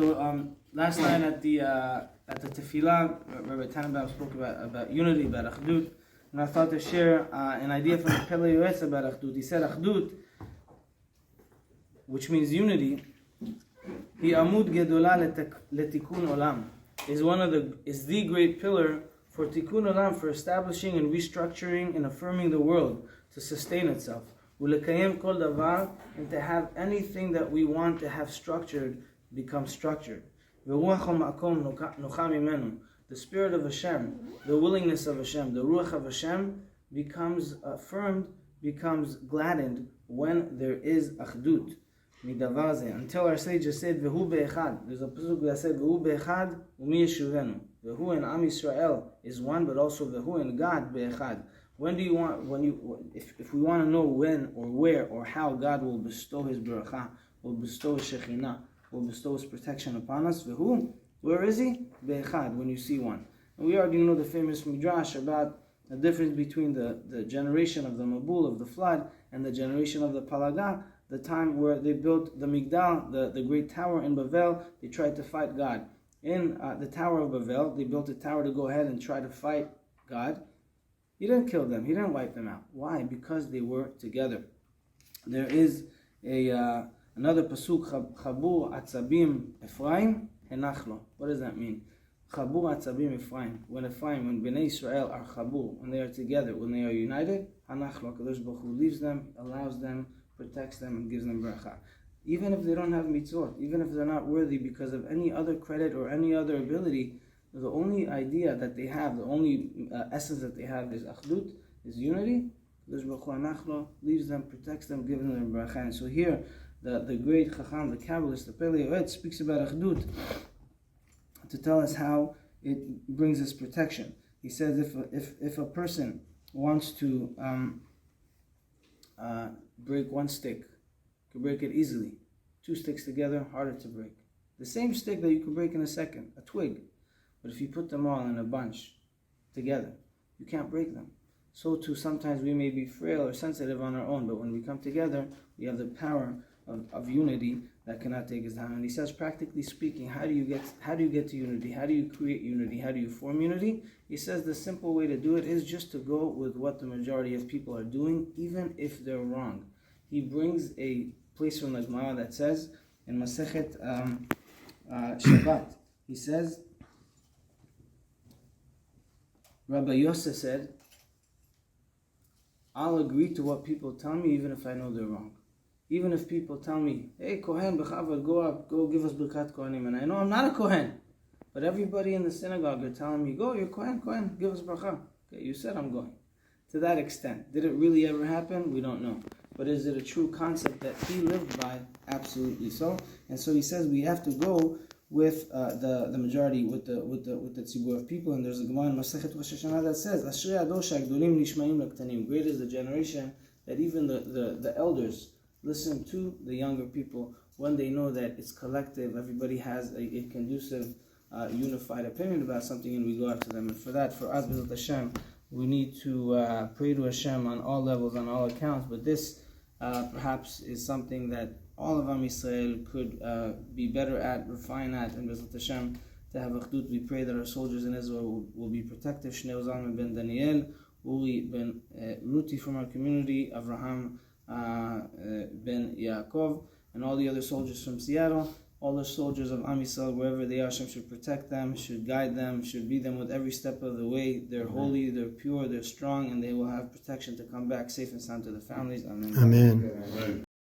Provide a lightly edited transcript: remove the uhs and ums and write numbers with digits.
So last night at the tefillah, Rabbi Tannenbaum spoke about unity, about achdut, and I thought to share an idea from the Pele Yoetz about achdut. He said achdut, which means unity, hi amud gedola letikun olam, is the great pillar for tikkun olam, for establishing and restructuring and affirming the world to sustain itself. Ulekayem kol davar, and to have anything that we want to have structured become structured. The spirit of Hashem, the willingness of Hashem, the ruach of Hashem becomes affirmed, becomes gladdened when there is achdut. Until our sages said, Vehu be'echad. There's a pasuk that said, Vehu be'echad u'mi yeshuvenu. Vehu and Am Yisrael is one, but also Vehu and God be'echad. When do you want? If we want to know when or where or how God will bestow His barakah, will bestow His shekhinah, will bestow His protection upon us, Vehu, where is He? Be'echad, when you see one. And we already know the famous midrash about the difference between the generation of the Mabul, of the flood, and the generation of the Palagah, the time where they built the Migdal, the great tower in Bavel. They tried to fight God. In the Tower of Bavel, they built a tower to go ahead and try to fight God. He didn't kill them. He didn't wipe them out. Why? Because they were together. There is another pasuk, Chabur Atzabim Ephraim Henachlo. What does that mean? Chabur Atzabim Ephraim. When Bnei Israel are Chabur, when they are together, when they are united, Hanachlo, Kadosh Baruch Hu leaves them, allows them, protects them, and gives them bracha. Even if they don't have mitzvot, even if they're not worthy because of any other credit or any other ability, the only idea that they have, the only essence that they have is achdut, is unity. Kadosh Baruch Hu Hanachlo leaves them, protects them, gives them bracha. And so here, the great Chacham, the Kabbalist, the Pele Yoetz speaks about achdut to tell us how it brings us protection. He says if a person wants to break one stick, you can break it easily. Two sticks together, harder to break. The same stick that you can break in a second, a twig. But if you put them all in a bunch together, you can't break them. So too, sometimes we may be frail or sensitive on our own, but when we come together, we have the power of unity that cannot take us down. And he says, practically speaking, how do you get to unity? How do you create unity? How do you form unity? He says the simple way to do it is just to go with what the majority of people are doing, even if they're wrong. He brings a place from the Gemara that says in Masechet Shabbat, he says, Rabbi Yosef said, I'll agree to what people tell me even if I know they're wrong. Even if people tell me, hey, Kohen, B'chavad, go up, go give us Birkat Kohanim. And I know I'm not a Kohen. But everybody in the synagogue are telling me, go, you're Kohen, give us Bracha. Okay, you said I'm going. To that extent. Did it really ever happen? We don't know. But is it a true concept that he lived by? Absolutely so. And so he says we have to go with the majority, with the tzibur of people. And there's a Gemara in Masechet Rosh Hashanah that says, Ashrei ador she'agdolim nishma'im lektanim. Great is the generation that even the elders listen to the younger people when they know that it's collective, everybody has a conducive, unified opinion about something, and we go after them. And for that, for us, B'ezrat Hashem, we need to pray to Hashem on all levels, on all accounts. But this perhaps is something that all of Am Yisrael could be better at, refine at, and B'ezrat Hashem, to have achdut. We pray that our soldiers in Israel will be protected. Shnei Zalman ben Daniel, Uri ben Ruti from our community, Avraham ben Yaakov, and all the other soldiers from Seattle, all the soldiers of Am Yisrael, wherever they are, Hashem should protect them, should guide them, should be them with every step of the way. They're holy, they're pure, they're strong, and they will have protection to come back safe and sound to the families. Amen. Amen.